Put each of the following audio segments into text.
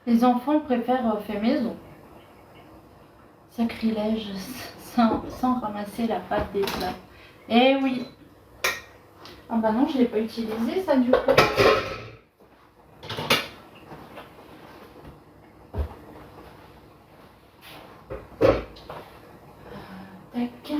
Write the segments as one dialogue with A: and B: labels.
A: Les enfants préfèrent fait maison. Sacrilège, sans ramasser la pâte des plats. Eh oui. Ah bah non, je ne l'ai pas utilisé ça du coup. Tac.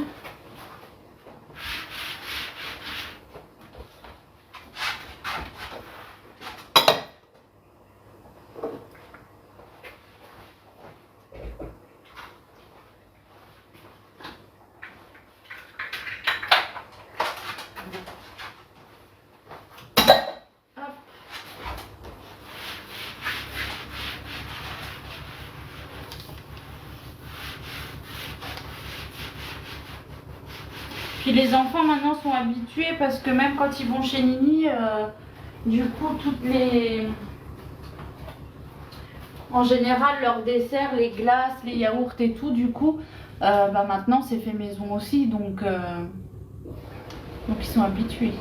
A: Puis les enfants maintenant sont habitués parce que même quand ils vont chez Nini, du coup toutes les... En général leurs desserts, les glaces, les yaourts et tout, du coup, bah maintenant c'est fait maison aussi, donc ils sont habitués.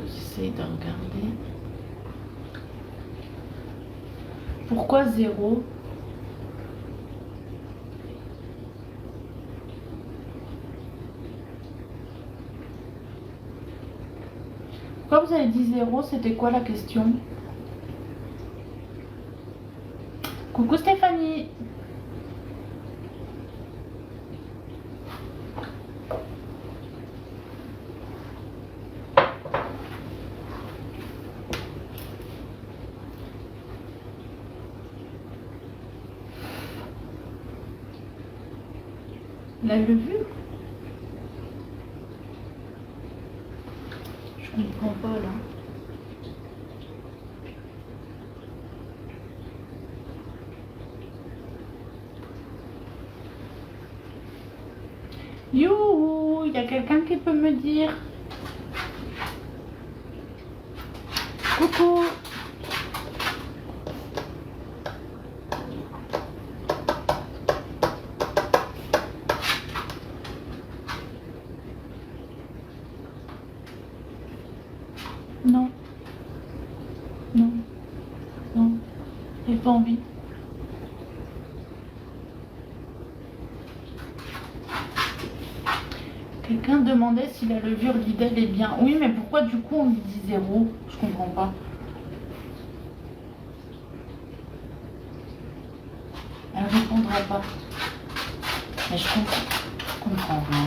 A: J'essaie de regarder. Pourquoi 0? Pourquoi vous avez dit 0? C'était quoi la question? Coucou Stéphanie. La levure? Je comprends pas là. Youhou, il y a quelqu'un qui peut me dire? Coucou. Non. Non. Non. J'ai pas envie. Quelqu'un demandait si la levure Lidl est bien. Oui, mais pourquoi du coup on lui dit 0? Je comprends pas. Elle répondra pas. Mais je comprends rien.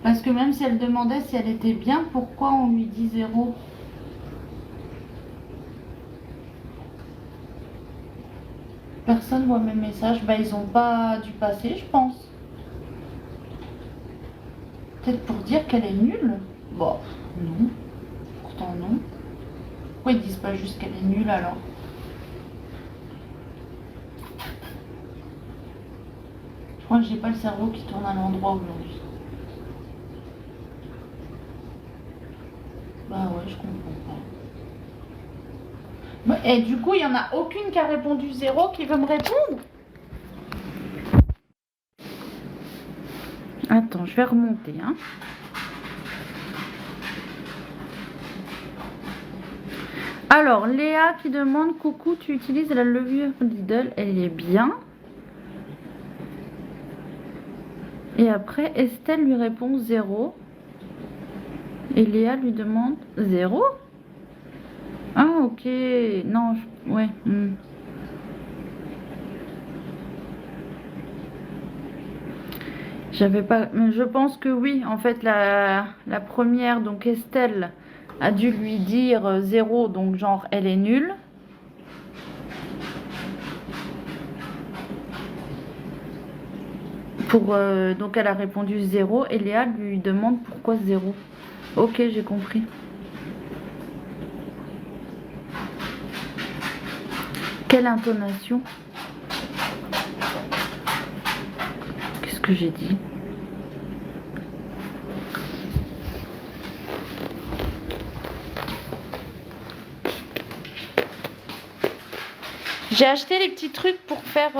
A: Parce que même si elle demandait si elle était bien, pourquoi on lui dit 0? Personne voit mes messages. Bah ils ont pas dû passer, je pense. Peut-être pour dire qu'elle est nulle. Bon, non. Pourtant non. Pourquoi ils disent pas juste qu'elle est nulle alors? Je crois que j'ai pas le cerveau qui tourne à l'endroit aujourd'hui. Bah ouais, je comprends pas. Et du coup, il n'y en a aucune qui a répondu 0 qui veut me répondre? Attends, je vais remonter. Hein. Alors, Léa qui demande: coucou, tu utilises la levure Lidl? Elle est bien. Et après, Estelle lui répond 0. Et Léa lui demande 0. Ah, ok. Non, ouais. J'avais pas... Je pense que oui. En fait, la première, donc Estelle, a dû lui dire 0. Donc, genre, elle est nulle. Donc, elle a répondu 0. Et Léa lui demande pourquoi 0. Ok, j'ai compris. Quelle intonation? Qu'est-ce que j'ai dit? J'ai acheté les petits trucs pour faire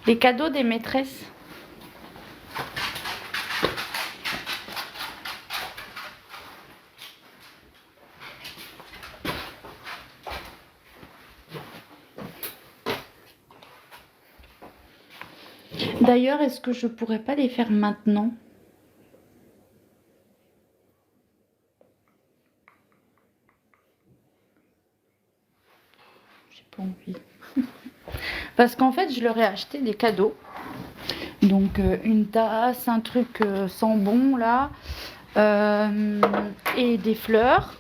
A: les cadeaux des maîtresses. D'ailleurs, est-ce que je pourrais pas les faire maintenant? J'ai pas envie. Parce qu'en fait, je leur ai acheté des cadeaux. Donc, une tasse, un truc sans bon là, et des fleurs.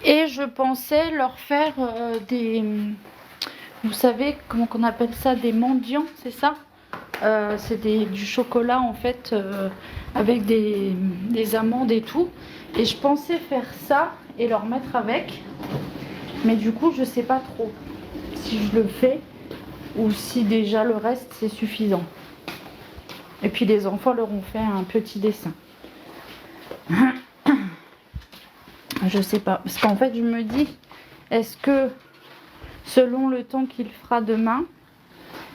A: Et je pensais leur faire des... Vous savez comment on appelle ça? Des mendiants, c'est ça? C'est du chocolat en fait avec des amandes et tout. Et je pensais faire ça et leur mettre avec. Mais du coup, je sais pas trop si je le fais ou si déjà le reste c'est suffisant. Et puis les enfants leur ont fait un petit dessin. Je sais pas. Parce qu'en fait, je me dis, est-ce que selon le temps qu'il fera demain,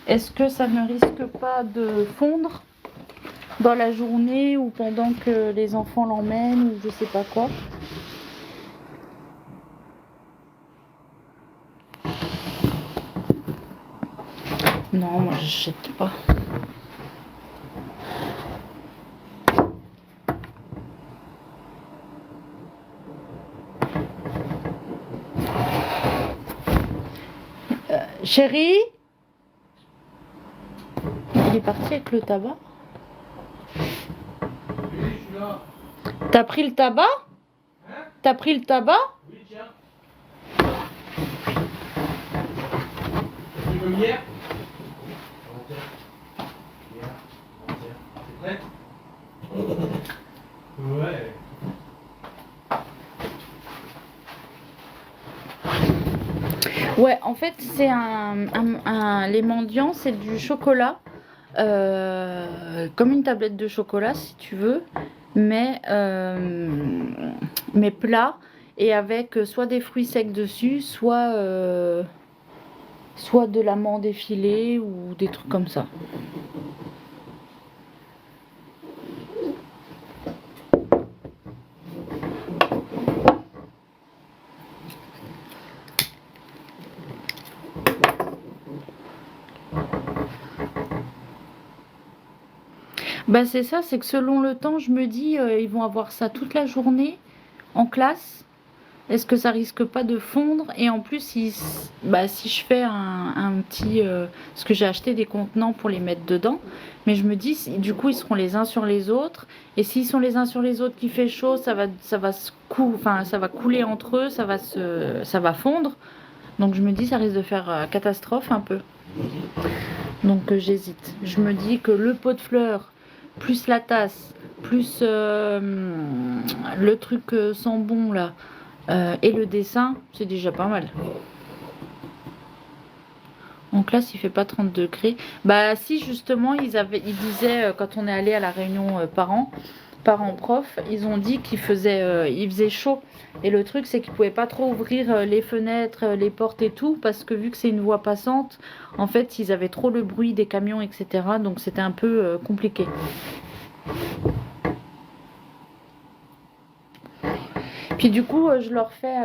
A: est-ce que ça ne risque pas de fondre dans la journée ou pendant que les enfants l'emmènent ou je sais pas quoi? Non, moi j'achète pas. Chérie? Il est parti avec le tabac? T'as pris le tabac? T'as pris le tabac?
B: Oui, tiens. Tu veux hier? C'est prêt? Ouais.
A: Ouais, en fait, c'est les mendiants, c'est du chocolat, comme une tablette de chocolat si tu veux, mais plat et avec soit des fruits secs dessus, soit de l'amande effilée ou des trucs comme ça. Bah c'est ça, c'est que selon le temps, je me dis, ils vont avoir ça toute la journée en classe. Est-ce que ça risque pas de fondre? Et en plus, si je fais un petit... parce que j'ai acheté des contenants pour les mettre dedans. Mais je me dis, du coup, ils seront les uns sur les autres. Et s'ils sont les uns sur les autres, qu'il fait chaud, ça va couler entre eux, ça va fondre. Donc je me dis, ça risque de faire catastrophe un peu. Donc j'hésite. Je me dis que le pot de fleurs, plus la tasse, plus le truc sans bon là, et le dessin, c'est déjà pas mal. En classe, il fait pas 30 degrés. Bah si, justement, ils disaient, quand on est allé à la réunion parents-prof, ils ont dit il faisait chaud. Et le truc, c'est qu'ils pouvaient pas trop ouvrir les fenêtres, les portes et tout, parce que vu que c'est une voie passante, en fait, ils avaient trop le bruit des camions, etc. Donc c'était un peu compliqué. Puis du coup, je leur fais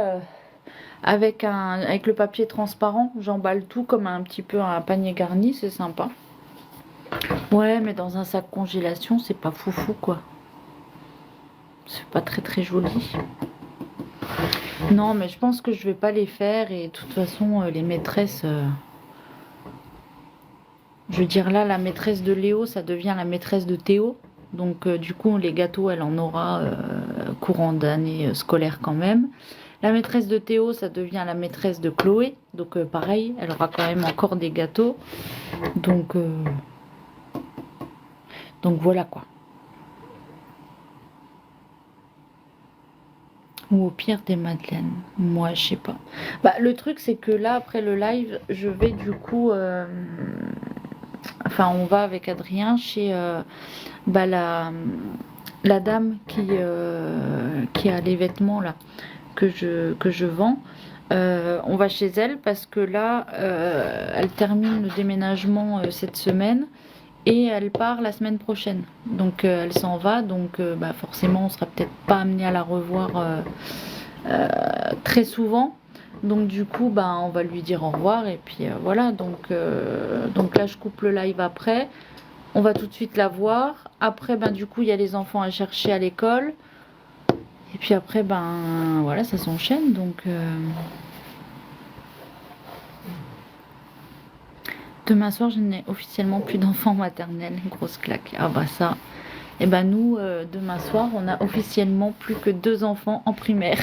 A: avec le papier transparent, j'emballe tout comme un petit peu un panier garni, c'est sympa. Ouais, mais dans un sac congélation, c'est pas foufou quoi. C'est pas très très joli. Non, mais je pense que je vais pas les faire et de toute façon, les maîtresses... Je veux dire là, la maîtresse de Léo, ça devient la maîtresse de Théo. Donc du coup, les gâteaux, elle en aura courant d'année scolaire quand même. La maîtresse de Théo, ça devient la maîtresse de Chloé. Donc pareil, elle aura quand même encore des gâteaux. Donc voilà quoi. Ou au pire des madeleines. Moi, je sais pas. Bah, le truc, c'est que là, après le live, je vais du coup... Enfin, on va avec Adrien chez la dame qui a les vêtements là que je vends. On va chez elle parce que là, elle termine le déménagement cette semaine et elle part la semaine prochaine. Donc elle s'en va, donc bah, forcément on sera peut-être pas amené à la revoir très souvent. Donc du coup, bah, on va lui dire au revoir et puis voilà. Donc là, je coupe le live après. On va tout de suite la voir. Après, ben du coup, il y a les enfants à chercher à l'école. Et puis après, ben voilà, ça s'enchaîne. Donc demain soir, je n'ai officiellement plus d'enfants maternels. Grosse claque. Ah bah ça. Et ben nous, demain soir, on a officiellement plus que 2 enfants en primaire.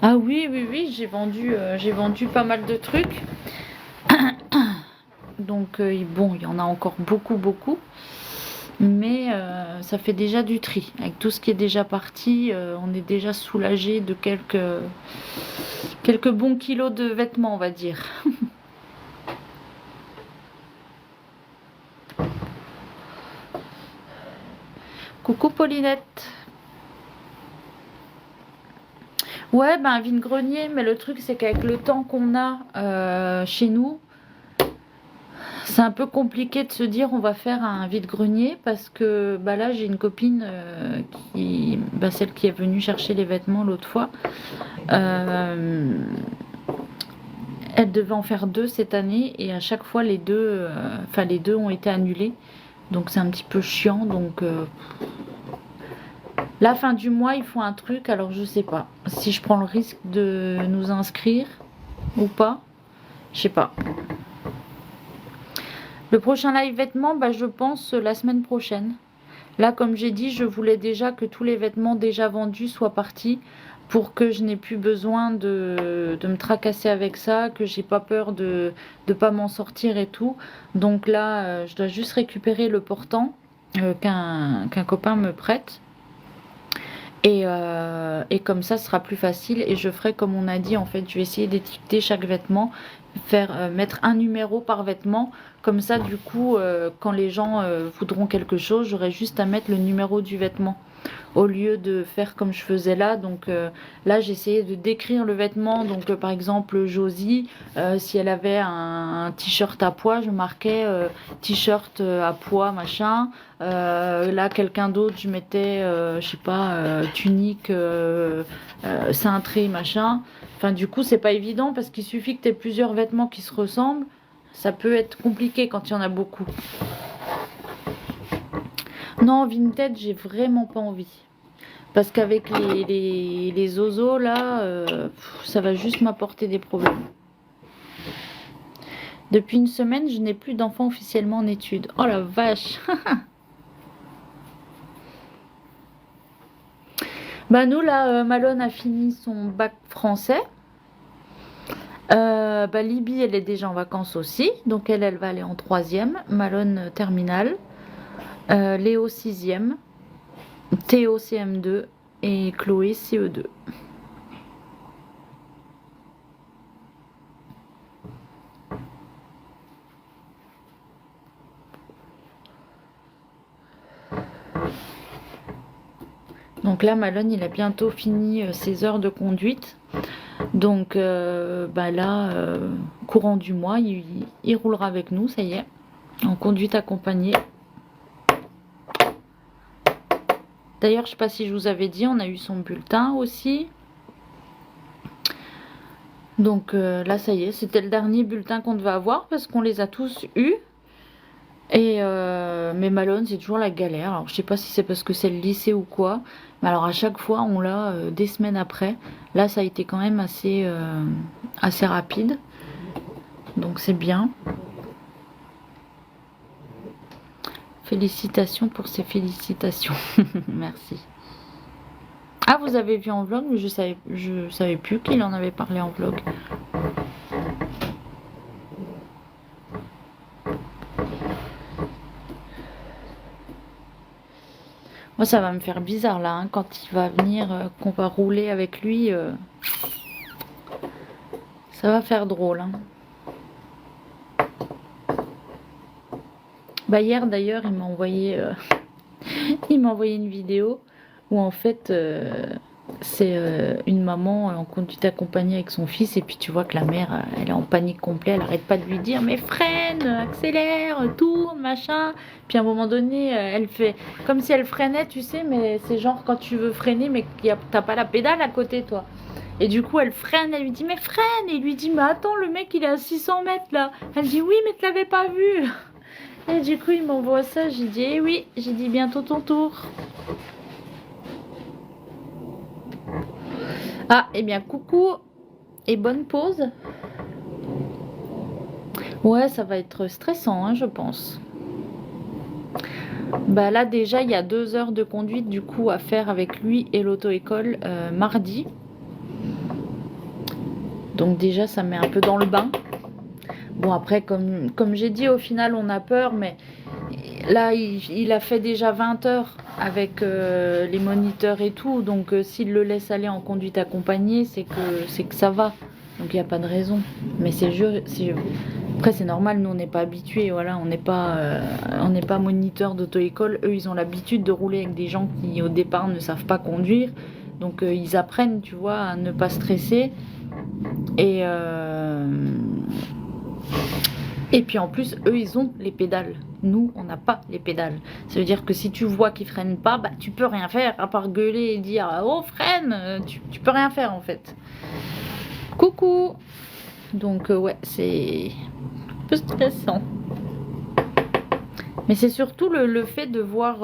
A: Ah oui, oui, oui, j'ai vendu pas mal de trucs. Donc bon, il y en a encore beaucoup, beaucoup. Mais ça fait déjà du tri. Avec tout ce qui est déjà parti, on est déjà soulagé de quelques bons kilos de vêtements, on va dire. Coucou Paulinette. Ouais, ben un vide-grenier, mais le truc c'est qu'avec le temps qu'on a chez nous, c'est un peu compliqué de se dire on va faire un vide-grenier parce que bah là j'ai une copine celle qui est venue chercher les vêtements l'autre fois. Elle devait en faire 2 cette année et à chaque fois les deux ont été annulés. Donc c'est un petit peu chiant. Donc la fin du mois ils font un truc, alors je sais pas si je prends le risque de nous inscrire ou pas. Je sais pas. Le prochain live vêtements, bah, je pense la semaine prochaine. Là, comme j'ai dit, je voulais déjà que tous les vêtements déjà vendus soient partis pour que je n'ai plus besoin de me tracasser avec ça, que j'ai pas peur de pas m'en sortir et tout. Donc là, je dois juste récupérer le portant qu'un copain me prête. Et comme ça, ce sera plus facile. Et je ferai comme on a dit, en fait, je vais essayer d'étiqueter chaque vêtement, mettre un numéro par vêtement. Comme ça, du coup, quand les gens voudront quelque chose, j'aurai juste à mettre le numéro du vêtement au lieu de faire comme je faisais là. Donc là, j'essayais de décrire le vêtement. Donc par exemple, Josie, si elle avait un t-shirt à pois, je marquais t-shirt à pois, machin. Là, quelqu'un d'autre, je mettais, je sais pas, tunique, cintrée, machin. Enfin, du coup, c'est pas évident parce qu'il suffit que tu aies plusieurs vêtements qui se ressemblent. Ça peut être compliqué quand il y en a beaucoup. Non, Vinted, j'ai vraiment pas envie. Parce qu'avec les osos, là, ça va juste m'apporter des problèmes. Depuis une semaine, je n'ai plus d'enfants officiellement en études. Oh la vache. Bah nous, là, Malone a fini son bac français. Bah, Libye, elle est déjà en vacances aussi. Donc elle va aller en 3e. Malone, terminale. Léo, 6e. Théo, CM2. Et Chloé, CE2. Donc là, Malone, il a bientôt fini ses heures de conduite. Donc bah là, courant du mois, il roulera avec nous, ça y est, en conduite accompagnée. D'ailleurs, je sais pas si je vous avais dit, on a eu son bulletin aussi. Donc là, ça y est, c'était le dernier bulletin qu'on devait avoir parce qu'on les a tous eus. Et mais Malone, c'est toujours la galère. Alors, je sais pas si c'est parce que c'est le lycée ou quoi. Mais alors, à chaque fois, on l'a des semaines après. Là, ça a été quand même assez rapide. Donc, c'est bien. Félicitations pour ces félicitations. Merci. Ah, vous avez vu en vlog, mais je savais plus qu'il en avait parlé en vlog. Moi, ça va me faire bizarre là, hein, quand il va venir, qu'on va rouler avec lui. Ça va faire drôle. Hein. Bah hier d'ailleurs, il m'a envoyé une vidéo où en fait c'est une maman en conduite accompagnée avec son fils et puis tu vois que la mère elle est en panique complète, elle arrête pas de lui dire mais freine, accélère, tourne, machin. Puis à un moment donné elle fait comme si elle freinait, tu sais, mais c'est genre quand tu veux freiner mais t'as pas la pédale à côté toi. Et du coup elle freine, elle lui dit mais freine, et il lui dit mais attends, le mec il est à 600 mètres là. Elle dit oui mais tu l'avais pas vu. Et du coup il m'envoie ça, j'ai dit eh oui, j'ai dit bientôt ton tour. Ah, eh bien, coucou et bonne pause. Ouais, ça va être stressant, hein, je pense. Bah là, déjà, il y a 2 heures de conduite du coup à faire avec lui et l'auto-école mardi. Donc déjà, ça met un peu dans le bain. Bon, après, comme j'ai dit, au final, on a peur, mais là, il a fait déjà 20 heures avec les moniteurs et tout. Donc, s'il le laisse aller en conduite accompagnée, c'est que ça va. Donc, il n'y a pas de raison. Mais après, c'est normal, nous, on n'est pas habitués. Voilà, on n'est pas moniteur d'auto-école. Eux, ils ont l'habitude de rouler avec des gens qui, au départ, ne savent pas conduire. Donc, ils apprennent, tu vois, à ne pas stresser. Et puis en plus, eux, ils ont les pédales. Nous, on n'a pas les pédales. Ça veut dire que si tu vois qu'ils freinent pas, bah tu peux rien faire, à part gueuler et dire oh freine, tu peux rien faire en fait. Coucou. Donc ouais, c'est un peu stressant. Mais c'est surtout le fait de voir,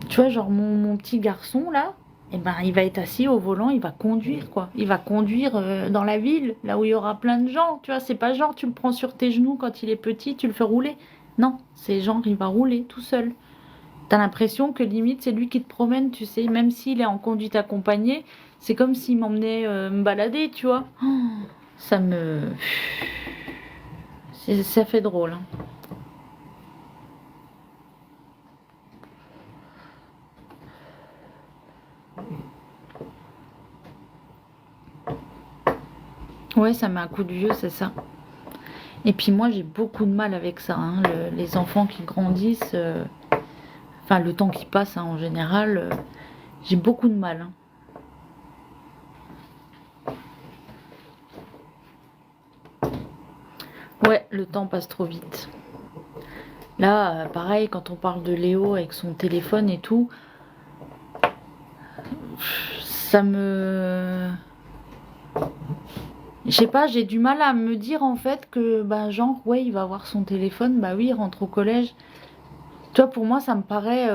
A: tu vois, genre mon petit garçon là. Eh ben, il va être assis au volant, il va conduire, quoi. Il va conduire dans la ville, là où il y aura plein de gens, tu vois. C'est pas genre, tu le prends sur tes genoux quand il est petit, tu le fais rouler. Non, c'est genre, il va rouler tout seul. T'as l'impression que limite, c'est lui qui te promène, tu sais. Même s'il est en conduite accompagnée, c'est comme s'il m'emmenait me balader, tu vois. Oh, ça me... Ça fait drôle, hein. Ouais, ça met un coup de vieux, c'est ça. Et puis moi, j'ai beaucoup de mal avec ça, hein. Les enfants qui grandissent, enfin le temps qui passe, hein, en général, j'ai beaucoup de mal, hein. Ouais, le temps passe trop vite. Là, pareil, quand on parle de Léo avec son téléphone et tout, ça me... Je sais pas, j'ai du mal à me dire en fait que, bah genre, ouais, il va avoir son téléphone, bah oui, il rentre au collège. Tu vois, pour moi, ça me paraît,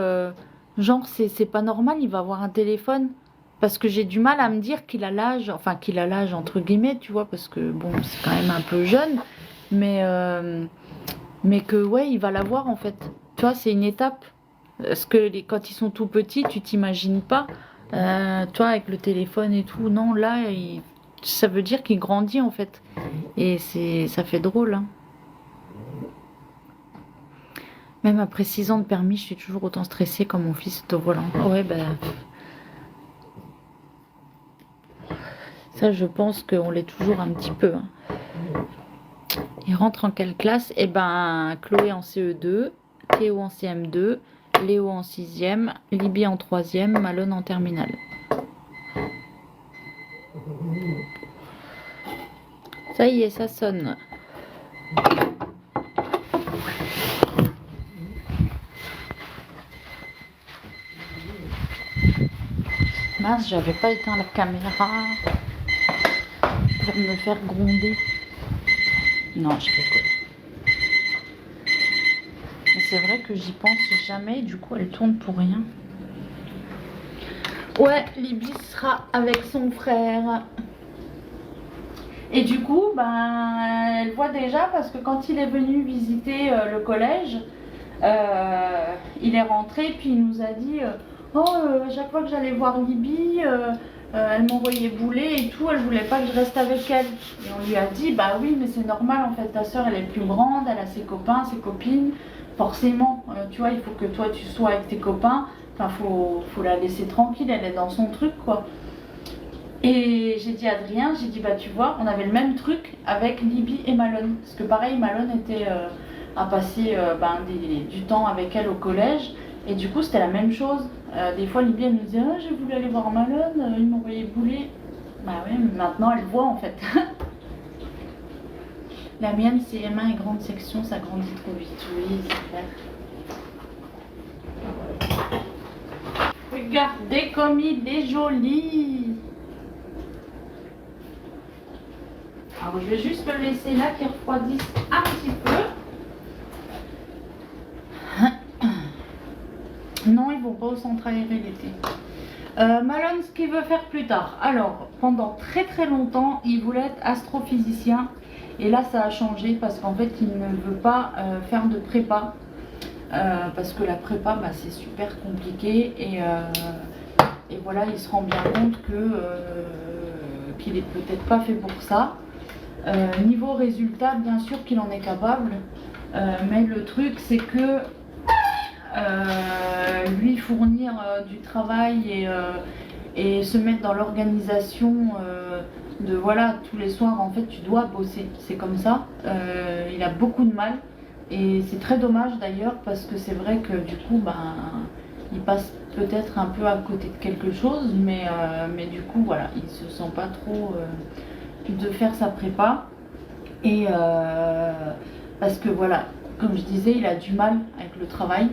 A: genre, c'est pas normal, il va avoir un téléphone. Parce que j'ai du mal à me dire qu'il a l'âge, enfin qu'il a l'âge entre guillemets, tu vois, parce que bon, c'est quand même un peu jeune, mais, euh, mais que ouais, il va l'avoir en fait. Tu vois, c'est une étape. Parce que quand ils sont tout petits, tu t'imagines pas, tu vois, avec le téléphone et tout. Non, là, ça veut dire qu'il grandit en fait. Et ça fait drôle, hein. Même après 6 ans de permis, je suis toujours autant stressée quand mon fils est au volant. Ouais, bah, ça, je pense qu'on l'est toujours un petit peu, hein. Il rentre en quelle classe? Eh ben, Chloé en CE2, Théo en CM2, Léo en 6e, Libye en 3e, Malone en terminale. Ça y est, ça sonne. Mince, j'avais pas éteint la caméra pour me faire gronder. Non, je rigole. Mais c'est vrai que j'y pense jamais, du coup elle tourne pour rien. Ouais, Libye sera avec son frère. Et du coup, ben, elle voit déjà parce que quand il est venu visiter le collège, il est rentré puis il nous a dit à chaque fois que j'allais voir Libye, elle m'envoyait bouler et tout, elle voulait pas que je reste avec elle. Et on lui a dit bah oui, mais c'est normal en fait, ta soeur elle est plus grande, elle a ses copains, ses copines, forcément, tu vois, il faut que toi tu sois avec tes copains, enfin faut la laisser tranquille, elle est dans son truc quoi. Et j'ai dit à Adrien, j'ai dit bah tu vois, on avait le même truc avec Libye et Malone. Parce que pareil, Malone était à passer du temps avec elle au collège. Et du coup, c'était la même chose. Des fois, Libye, elle me disait ah, j'ai voulu aller voir Malone, il m'envoyait bouler. Bah ouais, mais maintenant, elle voit en fait. La mienne, c'est M1 et grande section, ça grandit trop vite. Oui, c'est clair. Regardez comme il est joli. Alors, je vais juste le laisser là, qu'il refroidisse un petit peu. Non, ils vont pas au centre aéré l'été. Malone, ce qu'il veut faire plus tard. Alors, pendant très très longtemps, il voulait être astrophysicien. Et là, ça a changé parce qu'en fait, il ne veut pas faire de prépa. Parce que la prépa, bah, c'est super compliqué. Et voilà, il se rend bien compte qu'il est peut-être pas fait pour ça. Niveau résultat, bien sûr qu'il en est capable. Mais le truc, c'est que lui fournir du travail et se mettre dans l'organisation de voilà, tous les soirs en fait tu dois bosser, c'est comme ça. Il a beaucoup de mal et c'est très dommage d'ailleurs parce que c'est vrai que du coup ben, il passe peut-être un peu à côté de quelque chose, mais du coup voilà, il se sent pas trop de faire sa prépa et parce que voilà, comme je disais, il a du mal avec le travail.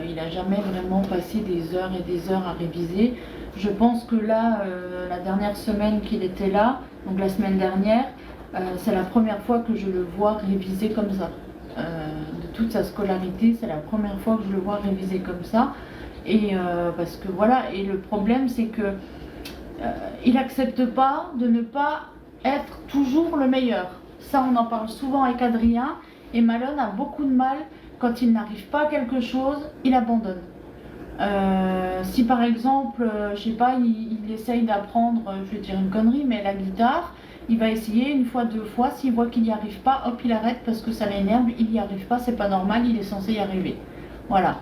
A: Il n'a jamais vraiment passé des heures et des heures à réviser. Je pense que là, la dernière semaine qu'il était là, donc la semaine dernière, c'est la première fois que je le vois réviser comme ça. De toute sa scolarité, c'est la première fois que je le vois réviser comme ça. Et parce que voilà, et le problème c'est que il n'accepte pas de ne pas être toujours le meilleur. Ça, on en parle souvent avec Adrien. Et Malone a beaucoup de mal, quand il n'arrive pas à quelque chose, il abandonne. Si par exemple, je sais pas, il essaye d'apprendre, je vais dire une connerie, mais la guitare, il va essayer une fois, deux fois, s'il voit qu'il n'y arrive pas, hop, il arrête parce que ça l'énerve, il n'y arrive pas, c'est pas normal, il est censé y arriver. Voilà.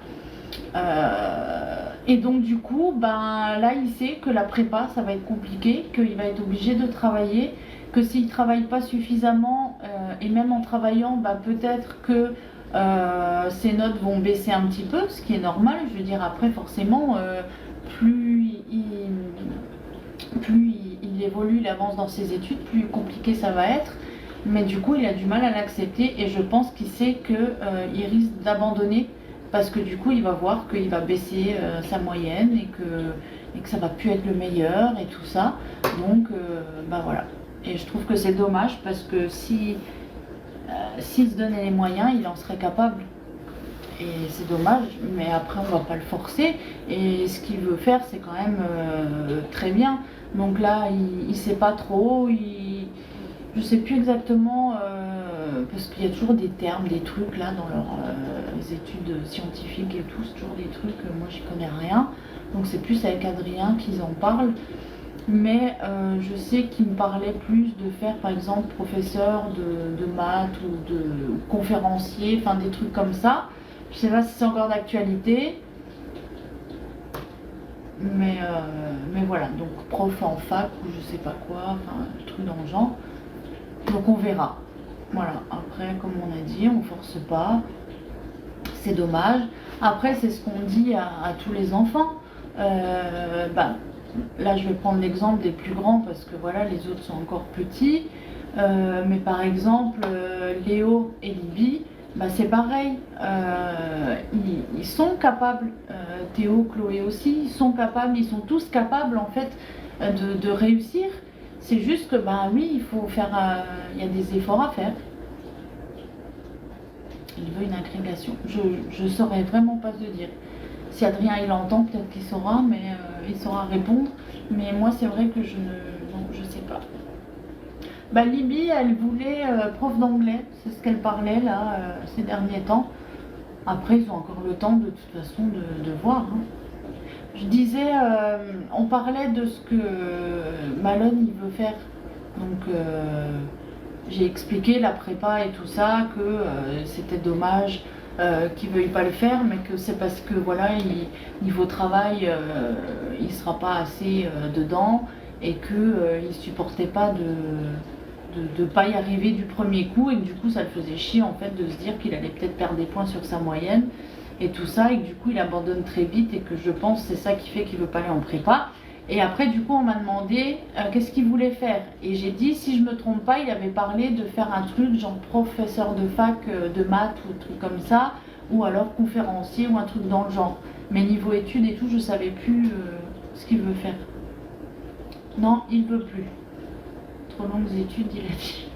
A: Et donc du coup, ben, là il sait que la prépa ça va être compliqué, qu'il va être obligé de travailler, que s'il ne travaille pas suffisamment, et même en travaillant, ben, peut-être que ses notes vont baisser un petit peu, ce qui est normal. Je veux dire, après forcément, plus il évolue, il avance dans ses études, plus compliqué ça va être. Mais du coup, il a du mal à l'accepter et je pense qu'il sait qu'il risque d'abandonner parce que du coup, il va voir qu'il va baisser sa moyenne et que ça va plus être le meilleur et tout ça. Donc, bah voilà. Et je trouve que c'est dommage parce que s'il se donnait les moyens, il en serait capable. Et c'est dommage, mais après on va pas le forcer. Et ce qu'il veut faire, c'est quand même très bien. Donc là, il sait pas trop. Je sais plus exactement parce qu'il y a toujours des termes, des trucs là dans leurs études scientifiques et tout. C'est toujours des trucs. Moi, j'y connais rien. Donc c'est plus avec Adrien qu'ils en parlent. Mais je sais qu'il me parlait plus de faire par exemple professeur de maths ou de conférencier, enfin des trucs comme ça. Je sais pas si c'est encore d'actualité, mais voilà, donc prof en fac ou je sais pas quoi, enfin un truc dans le genre. Donc on verra. Voilà, après comme on a dit, on force pas, c'est dommage. Après c'est ce qu'on dit à tous les enfants. Bah, là je vais prendre l'exemple des plus grands parce que voilà, les autres sont encore petits. Mais par exemple, Léo et Libye, bah, c'est pareil. Ils sont capables, Théo, Chloé aussi, ils sont capables, ils sont tous capables en fait de réussir. C'est juste que bah oui, il faut faire, il y a des efforts à faire. Il veut une agrégation. Je saurais vraiment pas te dire. Si Adrien il entend, peut-être qu'il saura, mais il saura répondre. Mais moi c'est vrai que je sais pas. Bah, Libye, elle voulait prof d'anglais, c'est ce qu'elle parlait là ces derniers temps. Après, ils ont encore le temps de toute façon de voir. Hein. Je disais, on parlait de ce que Malone il veut faire. Donc, j'ai expliqué la prépa et tout ça, que c'était dommage qu'il ne veuille pas le faire, mais que c'est parce que voilà, niveau travail, il ne sera pas assez dedans et qu'il ne supportait pas de pas y arriver du premier coup et que du coup ça le faisait chier en fait de se dire qu'il allait peut-être perdre des points sur sa moyenne et tout ça, et que du coup il abandonne très vite, et que je pense que c'est ça qui fait qu'il veut pas aller en prépa. Et après du coup on m'a demandé qu'est-ce qu'il voulait faire, et j'ai dit, si je me trompe pas, il avait parlé de faire un truc genre professeur de fac de maths ou un truc comme ça, ou alors conférencier ou un truc dans le genre. Mais niveau études et tout, je savais plus ce qu'il veut faire. Non, il veut plus. Trop longues études, il a dit.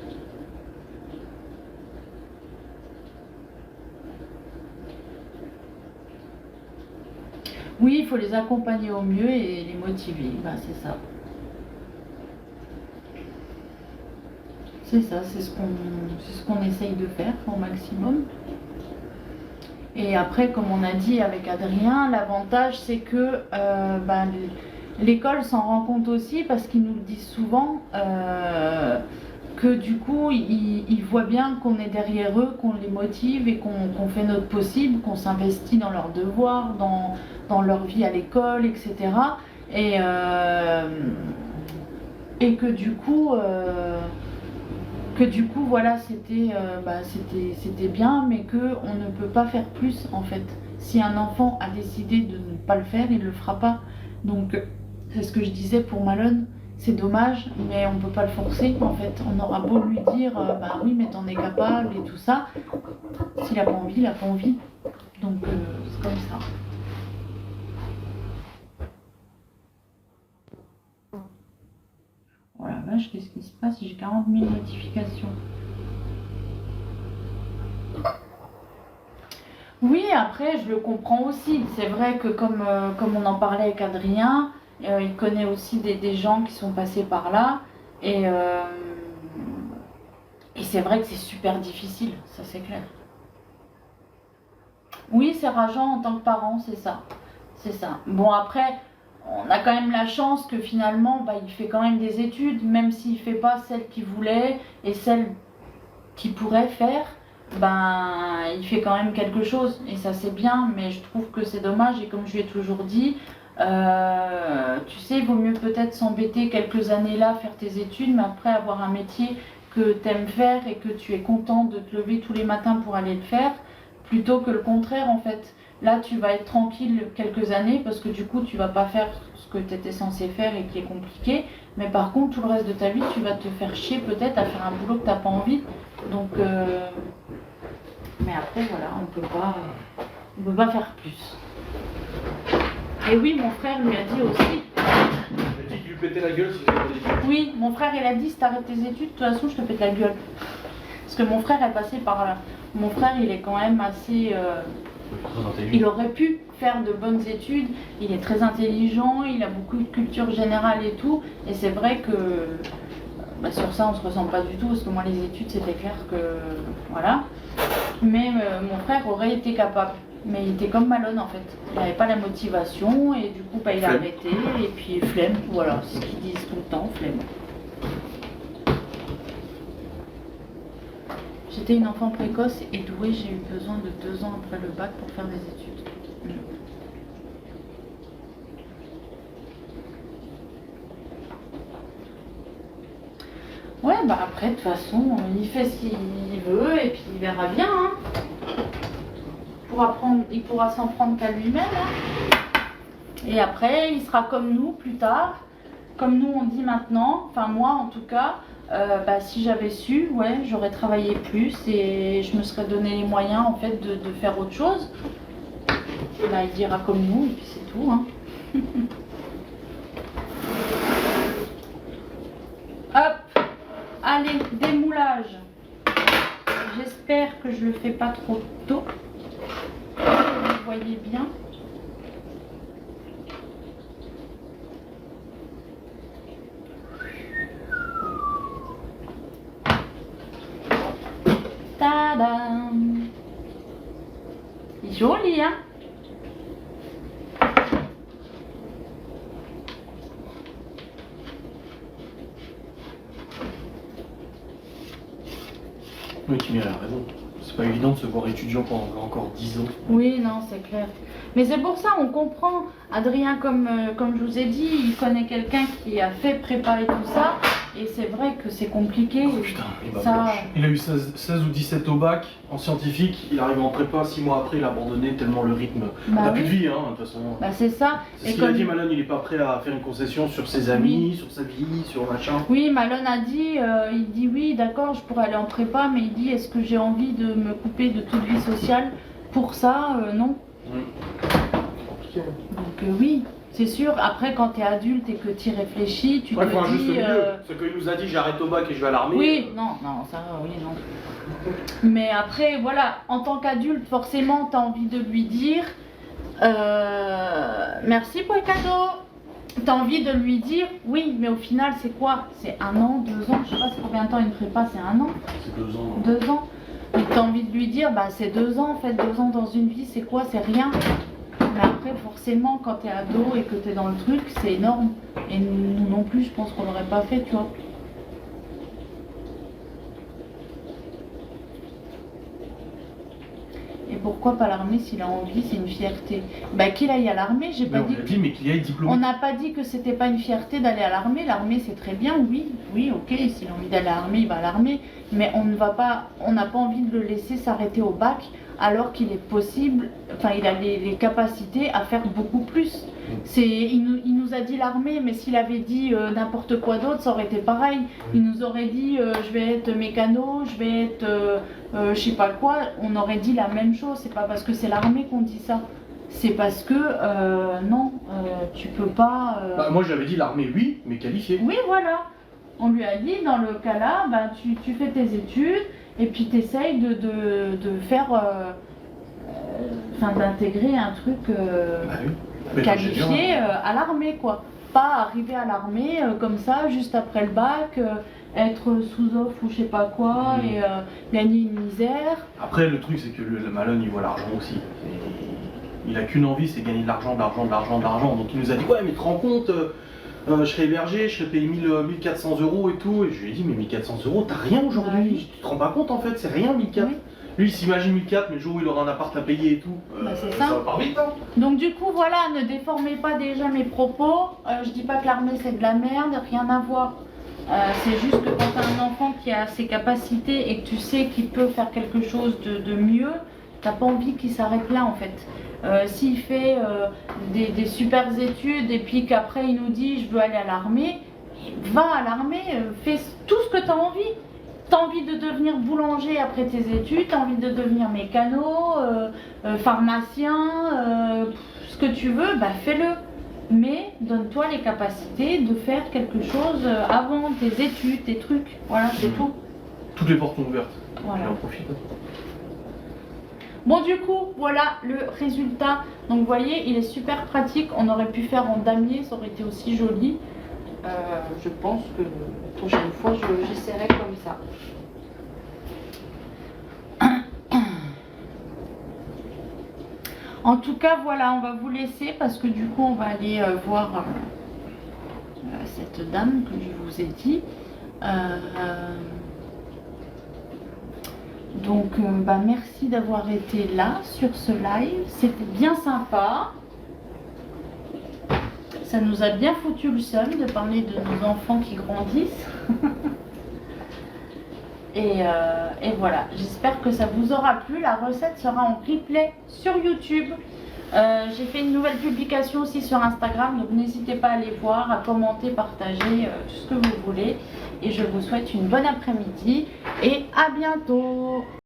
A: Oui, il faut les accompagner au mieux et les motiver. Bah, c'est ça. C'est ça, c'est ce qu'on essaye de faire au maximum. Et après, comme on a dit avec Adrien, l'avantage c'est que bah, l'école s'en rend compte aussi, parce qu'ils nous le disent souvent, que du coup ils voient bien qu'on est derrière eux, qu'on les motive et qu'on fait notre possible, qu'on s'investit dans leurs devoirs, dans leur vie à l'école, etc. Et que du coup voilà, c'était bien, mais qu'on ne peut pas faire plus en fait. Si un enfant a décidé de ne pas le faire, il ne le fera pas. Donc c'est ce que je disais pour Malone, c'est dommage, mais on ne peut pas le forcer en fait. On aura beau lui dire bah oui, mais t'en es capable et tout ça, s'il a pas envie, il a pas envie. Donc c'est comme ça. Oh la vache, qu'est-ce qui se passe? J'ai 40 000 notifications. Oui, après, je le comprends aussi. C'est vrai que comme on en parlait avec Adrien, il connaît aussi des gens qui sont passés par là. Et c'est vrai que c'est super difficile, ça c'est clair. Oui, c'est rageant en tant que parent, c'est ça. C'est ça. Bon, après, on a quand même la chance que finalement, bah, il fait quand même des études, même s'il ne fait pas celles qu'il voulait et celles qu'il pourrait faire, ben, il fait quand même quelque chose. Et ça, c'est bien, mais je trouve que c'est dommage. Et comme je lui ai toujours dit, tu sais, il vaut mieux peut-être s'embêter quelques années là, faire tes études, mais après avoir un métier que tu aimes faire et que tu es content de te lever tous les matins pour aller le faire, plutôt que le contraire en fait. Là, tu vas être tranquille quelques années parce que du coup, tu vas pas faire ce que tu étais censé faire et qui est compliqué. Mais par contre, tout le reste de ta vie, tu vas te faire chier peut-être à faire un boulot que tu n'as pas envie. Donc, mais après, voilà, on peut pas faire plus. Et oui, mon frère lui a dit aussi.
B: Il dit qu'il lui pétait la gueule si j'avais pas d'études.
A: Oui, mon frère, il a dit, si t'arrêtes tes études, de toute façon, je te pète la gueule. Parce que mon frère est passé par là. Mon frère, il est quand même assez... il aurait pu faire de bonnes études, il est très intelligent, il a beaucoup de culture générale et tout. Et c'est vrai que bah, sur ça, on se ressemble pas du tout, parce que moi, les études, c'était clair que... Voilà. Mais mon frère aurait été capable. Mais il était comme Malone en fait. Il n'avait pas la motivation et du coup, bah, il a arrêté. Et puis, flemme, voilà, c'est ce qu'ils disent tout le temps, flemme. J'étais une enfant précoce et douée, j'ai eu besoin de 2 ans après le bac pour faire des études. Ouais, bah après, de toute façon, il fait ce qu'il veut et puis il verra bien. Hein. Il pourra s'en prendre qu'à lui-même. Hein. Et après, il sera comme nous plus tard. Comme nous, on dit maintenant, enfin moi en tout cas, bah, si j'avais su, ouais, j'aurais travaillé plus et je me serais donné les moyens en fait de faire autre chose. Là, il dira comme nous et puis c'est tout. Hein. Hop, allez, démoulage. J'espère que je le fais pas trop tôt. Vous voyez bien. Tadam! C'est joli, hein?
B: Oui, Kimi a raison. C'est pas évident de se voir étudiant pendant encore 10 ans.
A: Oui, non, c'est clair. Mais c'est pour ça, on comprend. Adrien, comme je vous ai dit, il connaît quelqu'un qui a fait prépa et tout ça. Et c'est vrai que c'est compliqué.
B: Oh, putain,
A: ça...
B: il a eu 16 ou 17 au bac en scientifique, il arrive en prépa, 6 mois après il a abandonné tellement le rythme.
A: Bah
B: il n'a
A: oui.
B: plus de vie, hein, de toute façon.
A: Bah c'est ça.
B: C'est ce qu'il a dit, Malone, il est pas prêt à faire une concession sur ses amis, sur sa vie, sur machin.
A: Oui, Malone a dit, il dit oui, d'accord, je pourrais aller en prépa, mais il dit est-ce que j'ai envie de me couper de toute vie sociale pour ça non.
B: Compliqué.
A: Donc oui. C'est sûr, après quand tu es adulte et que tu y réfléchis, tu te
B: faut un juste
A: dis...
B: milieu. Ce qu'il nous a dit, j'arrête au bac et je vais à l'armée.
A: Oui, non, ça, oui, non. Mais après, voilà, en tant qu'adulte, forcément, tu as envie de lui dire... merci pour le cadeau. Tu as envie de lui dire, oui, mais au final, c'est quoi? C'est 1 an, 2 ans, je sais pas c'est combien de temps une prépa, c'est 1 an?
B: C'est 2 ans.
A: 2 ans. Et tu as envie de lui dire, bah c'est 2 ans en fait, 2 ans dans une vie, c'est quoi? C'est rien. Mais après, forcément, quand t'es ado et que t'es dans le truc, c'est énorme. Et nous non plus, je pense qu'on l'aurait pas fait, tu vois. Et pourquoi pas l'armée s'il a envie, c'est une fierté. Bah qu'il aille à l'armée, j'ai pas
B: On a dit, mais qu'il y ait diplômé.
A: On n'a pas dit que c'était pas une fierté d'aller à l'armée. L'armée c'est très bien, oui, ok, s'il a envie d'aller à l'armée, il va à l'armée. Mais on n'a pas envie de le laisser s'arrêter au bac alors qu'il est possible, enfin il a les capacités à faire beaucoup plus. Il nous a dit l'armée, mais s'il avait dit n'importe quoi d'autre, ça aurait été pareil. Il nous aurait dit je vais être mécano, je vais être je sais pas quoi, on aurait dit la même chose. C'est pas parce que c'est l'armée qu'on dit ça. C'est parce que non, tu peux pas.
B: Bah, moi j'avais dit l'armée oui, mais qualifié.
A: Oui, voilà. On lui a dit dans le cas là, bah, tu fais tes études et puis tu essayes de faire, d'intégrer un truc qualifié à l'armée, quoi. Pas arriver à l'armée comme ça, juste après le bac, être sous-off ou je sais pas quoi, et gagner une misère.
B: Après, le truc, c'est que le Malone, il voit l'argent aussi. Il a qu'une envie, c'est gagner de l'argent, de l'argent, de l'argent, de l'argent. Donc il nous a dit, ouais, mais tu te rends compte, je serai hébergé, je serai payé 1400 € et tout. Et je lui ai dit, mais 1400 €, t'as rien aujourd'hui.
A: Oui.
B: Tu te rends pas compte en fait, c'est rien 1400. Oui. Lui, il s'imagine 1400, mais le jour où il aura un appart à payer et tout,
A: c'est ça.
B: Ça va pas vite. Hein.
A: Donc du coup, voilà, ne déformez pas déjà mes propos. Je dis pas que l'armée c'est de la merde, rien à voir. C'est juste que quand tu as un enfant qui a ses capacités et que tu sais qu'il peut faire quelque chose de mieux, t'as pas envie qu'il s'arrête là en fait. S'il fait des super études et puis qu'après il nous dit je veux aller à l'armée, va à l'armée, fais tout ce que tu as envie. Tu as envie de devenir boulanger après tes études, tu as envie de devenir mécano, pharmacien, ce que tu veux, bah fais-le. Mais donne-toi les capacités de faire quelque chose avant tes études, tes trucs. Voilà, c'est tout.
B: Toutes les portes sont ouvertes.
A: Voilà.
B: Et on profite.
A: Bon, du coup, voilà le résultat. Donc, vous voyez, il est super pratique. On aurait pu faire en damier, ça aurait été aussi joli. Je pense que la prochaine fois, j'essaierai comme ça. En tout cas, voilà, on va vous laisser parce que du coup, on va aller voir cette dame que je vous ai dit. Donc, merci d'avoir été là sur ce live. C'était bien sympa. Ça nous a bien foutu le seum de parler de nos enfants qui grandissent. Et voilà, j'espère que ça vous aura plu. La recette sera en replay sur YouTube. J'ai fait une nouvelle publication aussi sur Instagram, donc n'hésitez pas à aller voir, à commenter, partager tout ce que vous voulez. Et je vous souhaite une bonne après-midi et à bientôt.